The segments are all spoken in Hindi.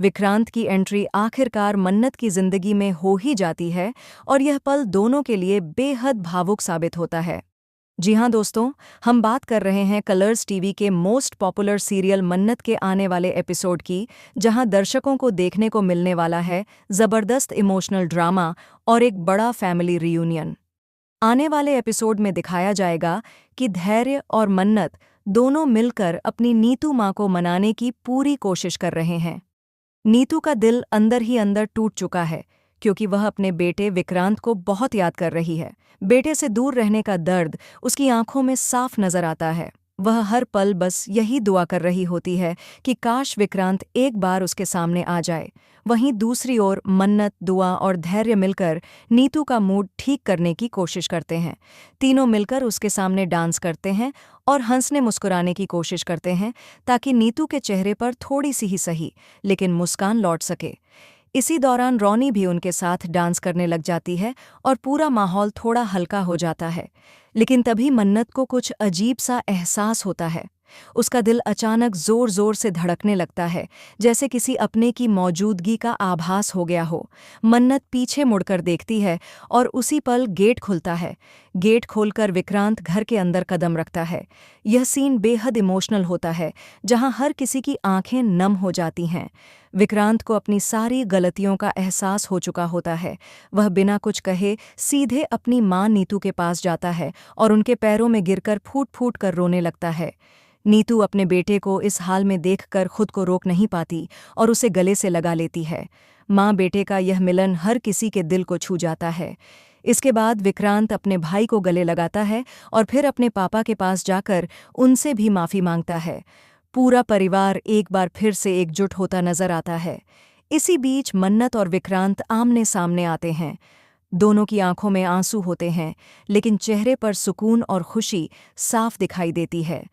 विक्रांत की एंट्री आखिरकार मन्नत की जिंदगी में हो ही जाती है और यह पल दोनों के लिए बेहद भावुक साबित होता है। जी हाँ दोस्तों, हम बात कर रहे हैं कलर्स टीवी के मोस्ट पॉपुलर सीरियल मन्नत के आने वाले एपिसोड की, जहां दर्शकों को देखने को मिलने वाला है जबरदस्त इमोशनल ड्रामा और एक बड़ा फैमिली रियूनियन। आने वाले एपिसोड में दिखाया जाएगा कि धैर्य और मन्नत दोनों मिलकर अपनी नीतू माँ को मनाने की पूरी कोशिश कर रहे हैं। नीतू का दिल अंदर ही अंदर टूट चुका है, क्योंकि वह अपने बेटे विक्रांत को बहुत याद कर रही है। बेटे से दूर रहने का दर्द उसकी आंखों में साफ नजर आता है। वह हर पल बस यही दुआ कर रही होती है कि काश विक्रांत एक बार उसके सामने आ जाए। वहीं दूसरी ओर मन्नत, दुआ और धैर्य मिलकर नीतू का मूड ठीक करने की कोशिश करते हैं। तीनों मिलकर उसके सामने डांस करते हैं और हंसने मुस्कुराने की कोशिश करते हैं, ताकि नीतू के चेहरे पर थोड़ी सी ही सही लेकिन मुस्कान लौट सके। इसी दौरान रोनी भी उनके साथ डांस करने लग जाती है और पूरा माहौल थोड़ा हल्का हो जाता है। लेकिन तभी मन्नत को कुछ अजीब सा एहसास होता है। उसका दिल अचानक जोर जोर से धड़कने लगता है, जैसे किसी अपने की मौजूदगी का आभास हो गया हो। मन्नत पीछे मुड़कर देखती है और उसी पल गेट खुलता है। गेट खोलकर विक्रांत घर के अंदर कदम रखता है। यह सीन बेहद इमोशनल होता है, जहां हर किसी की आंखें नम हो जाती हैं। विक्रांत को अपनी सारी गलतियों का एहसास हो चुका होता है। वह बिना कुछ कहे सीधे अपनी माँ नीतू के पास जाता है और उनके पैरों में गिरकर फूट फूट कर रोने लगता है। नीतू अपने बेटे को इस हाल में देखकर खुद को रोक नहीं पाती और उसे गले से लगा लेती है। माँ बेटे का यह मिलन हर किसी के दिल को छू जाता है। इसके बाद विक्रांत अपने भाई को गले लगाता है और फिर अपने पापा के पास जाकर उनसे भी माफ़ी मांगता है। पूरा परिवार एक बार फिर से एकजुट होता नजर आता है। इसी बीच मन्नत और विक्रांत आमने सामने आते हैं। दोनों की आंखों में आंसू होते हैं, लेकिन चेहरे पर सुकून और खुशी साफ दिखाई देती है।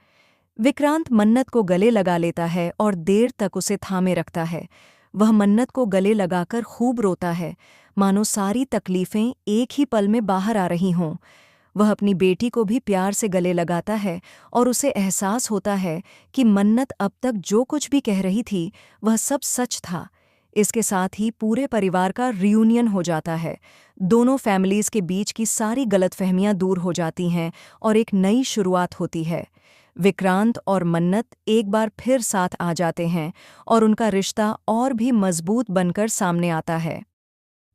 विक्रांत मन्नत को गले लगा लेता है और देर तक उसे थामे रखता है। वह मन्नत को गले लगाकर खूब रोता है, मानो सारी तकलीफें एक ही पल में बाहर आ रही हों। वह अपनी बेटी को भी प्यार से गले लगाता है और उसे एहसास होता है कि मन्नत अब तक जो कुछ भी कह रही थी वह सब सच था। इसके साथ ही पूरे परिवार का रियूनियन हो जाता है। दोनों फैमिलीज के बीच की सारी गलतफहमियां दूर हो जाती हैं और एक नई शुरुआत होती है। विक्रांत और मन्नत एक बार फिर साथ आ जाते हैं और उनका रिश्ता और भी मजबूत बनकर सामने आता है।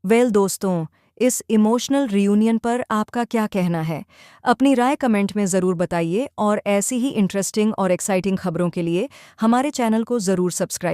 दोस्तों, इस इमोशनल रियूनियन पर आपका क्या कहना है? अपनी राय कमेंट में ज़रूर बताइए और ऐसी ही इंटरेस्टिंग और एक्साइटिंग खबरों के लिए हमारे चैनल को ज़रूर सब्सक्राइब